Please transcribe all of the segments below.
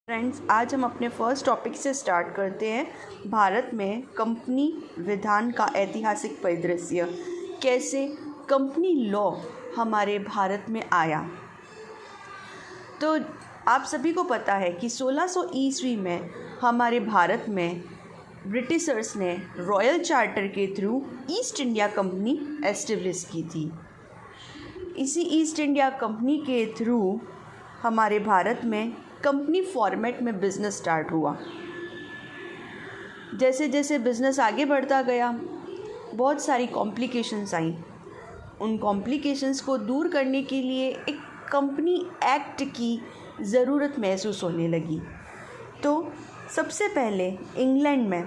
Friends, आज हम अपने फर्स्ट टॉपिक से स्टार्ट करते हैं। भारत में कंपनी विधान का ऐतिहासिक परिदृश्य, कैसे कंपनी लॉ हमारे भारत में आया। तो आप सभी को पता है कि 1600 ईस्वी में हमारे भारत में ब्रिटिशर्स ने रॉयल चार्टर के through east India company establish की थी। इसी ईस्ट इंडिया कंपनी के थ्रू हमारे भारत में कंपनी फॉर्मेट में बिज़नेस स्टार्ट हुआ। जैसे जैसे बिज़नेस आगे बढ़ता गया, बहुत सारी कॉम्प्लिकेशंस आई। उन कॉम्प्लिकेशंस को दूर करने के लिए एक कंपनी एक्ट की ज़रूरत महसूस होने लगी। तो सबसे पहले इंग्लैंड में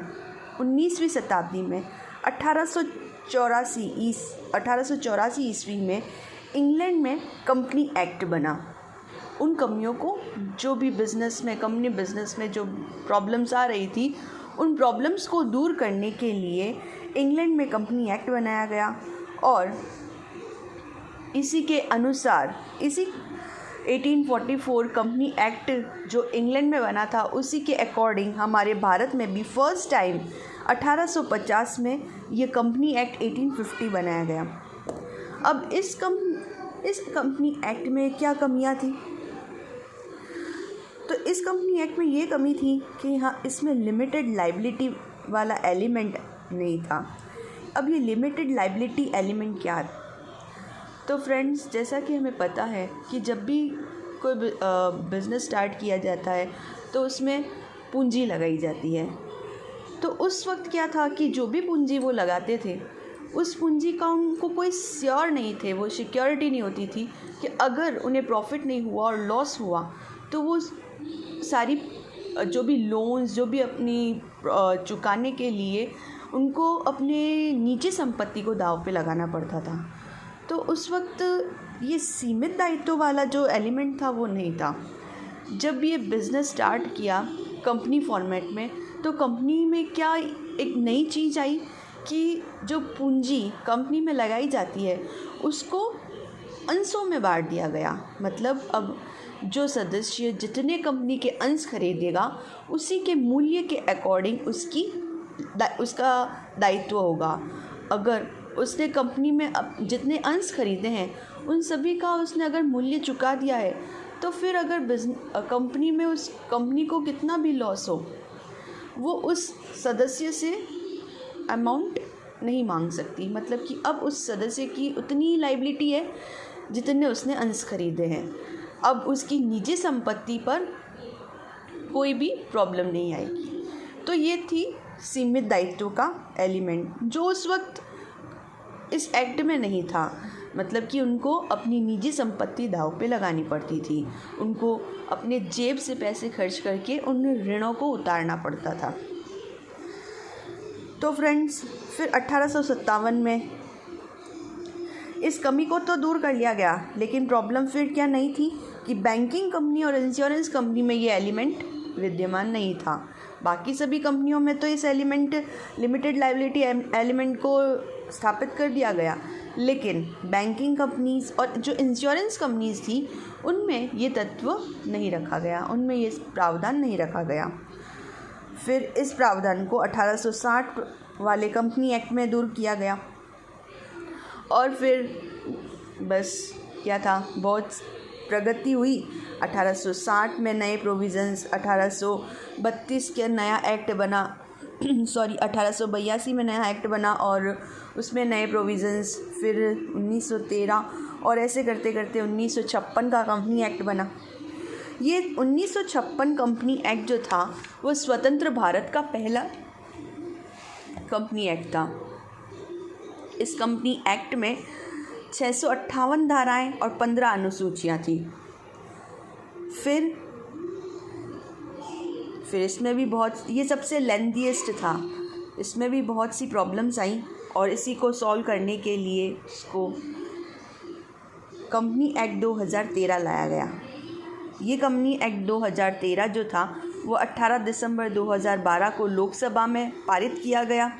19वीं शताब्दी में 1884 ईस्वी में इंग्लैंड में कंपनी एक्ट बना। उन कंपनियों को जो भी कंपनी बिज़नेस में जो प्रॉब्लम्स आ रही थी, उन प्रॉब्लम्स को दूर करने के लिए इंग्लैंड में कंपनी एक्ट बनाया गया। और इसी के अनुसार 1844 कंपनी एक्ट जो इंग्लैंड में बना था, उसी के अकॉर्डिंग हमारे भारत में भी फर्स्ट टाइम 1850 में ये कंपनी एक्ट 1850 बनाया गया। अब इस कंपनी एक्ट में क्या कमियां थी? तो इस कंपनी एक्ट में ये कमी थी कि हाँ, इसमें लिमिटेड लाइबिलिटी वाला एलिमेंट नहीं था। अब ये लिमिटेड लाइबिलिटी एलिमेंट क्या है? तो फ्रेंड्स, जैसा कि हमें पता है कि जब भी कोई बिज़नेस स्टार्ट किया जाता है तो उसमें पूंजी लगाई जाती है। तो उस वक्त क्या था कि जो भी पूंजी वो लगाते थे, उस पूंजी का उनको कोई श्योर नहीं थे, वो सिक्योरिटी नहीं होती थी कि अगर उन्हें प्रॉफिट नहीं हुआ और लॉस हुआ तो वो सारी जो भी लोन्स जो भी अपनी चुकाने के लिए उनको अपने निजी संपत्ति को दांव पे लगाना पड़ता था। तो उस वक्त ये सीमित दायित्व वाला जो एलिमेंट था वो नहीं था। जब ये बिज़नेस स्टार्ट किया कंपनी फॉर्मेट में, तो कंपनी में क्या एक नई चीज़ आई कि जो पूंजी कंपनी में लगाई जाती है उसको अंशों में बांट दिया गया। मतलब अब जो सदस्य जितने कंपनी के अंश खरीदेगा, उसी के मूल्य के अकॉर्डिंग उसका दायित्व होगा। अगर उसने कंपनी में जितने अंश खरीदे हैं उन सभी का उसने अगर मूल्य चुका दिया है, तो फिर अगर कंपनी में उस कंपनी को कितना भी लॉस हो, वो उस सदस्य से अमाउंट नहीं मांग सकती। मतलब कि अब उस सदस्य की उतनी लायबिलिटी है जितने उसने अंश खरीदे हैं। अब उसकी निजी संपत्ति पर कोई भी प्रॉब्लम नहीं आएगी। तो ये थी सीमित दायित्व का एलिमेंट, जो उस वक्त इस एक्ट में नहीं था। मतलब कि उनको अपनी निजी संपत्ति दांव पे लगानी पड़ती थी, उनको अपने जेब से पैसे खर्च करके उन ऋणों को उतारना पड़ता था। तो फ्रेंड्स, फिर 1857 में इस कमी को तो दूर कर लिया गया, लेकिन प्रॉब्लम फिर क्या नहीं थी कि बैंकिंग कंपनी और इंश्योरेंस कंपनी में ये एलिमेंट विद्यमान नहीं था। बाकी सभी कंपनियों में तो इस लिमिटेड लायबिलिटी एलिमेंट को स्थापित कर दिया गया, लेकिन बैंकिंग कंपनीज और जो इंश्योरेंस कंपनीज थी उनमें ये तत्व नहीं रखा गया, उनमें ये प्रावधान नहीं रखा गया। फिर इस प्रावधान को 1860 वाले कंपनी एक्ट में दूर किया गया। और फिर बस क्या था, बहुत प्रगति हुई। 1860 में नए प्रोविज़न्स, 1832 के नया एक्ट बना 1882 में नया एक्ट बना और उसमें नए प्रोविज़न्स। फिर 1913 और ऐसे करते करते 1956 का कंपनी एक्ट बना। ये 1956 कंपनी एक्ट जो था वो स्वतंत्र भारत का पहला कंपनी एक्ट था। इस कंपनी एक्ट में 658 धाराएं और 15 अनुसूचियां थी। फिर इसमें भी ये सबसे लेंथीएस्ट था। इसमें भी बहुत सी प्रॉब्लम्स आई और इसी को सॉल्व करने के लिए इसको कंपनी एक्ट 2013 लाया गया। ये कंपनी एक्ट 2013 जो था वो 18 दिसंबर 2012 को लोकसभा में पारित किया गया।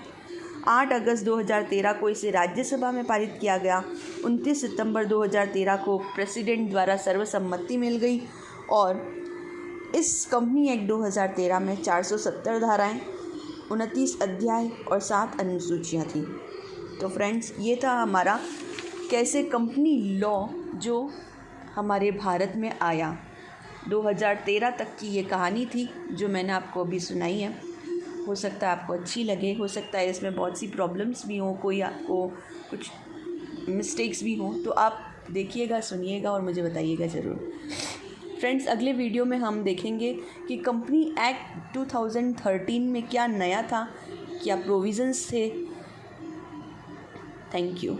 8 अगस्त 2013 को इसे राज्यसभा में पारित किया गया। 29 सितंबर 2013 को प्रेसिडेंट द्वारा सर्वसम्मति मिल गई और इस कंपनी एक्ट 2013 में 470 धाराएं, 29 अध्याय और 7 अनुसूचियाँ थी। तो फ्रेंड्स, ये था हमारा कैसे कंपनी लॉ जो हमारे भारत में आया। 2013 तक की ये कहानी थी जो मैंने आपको अभी सुनाई है। हो सकता है आपको अच्छी लगे, हो सकता है इसमें बहुत सी प्रॉब्लम्स भी हों, कोई आपको कुछ मिस्टेक्स भी हों, तो आप देखिएगा, सुनिएगा और मुझे बताइएगा ज़रूर। फ्रेंड्स, अगले वीडियो में हम देखेंगे कि कंपनी एक्ट 2013 में क्या नया था, क्या प्रोविज़न्स थे। Thank you.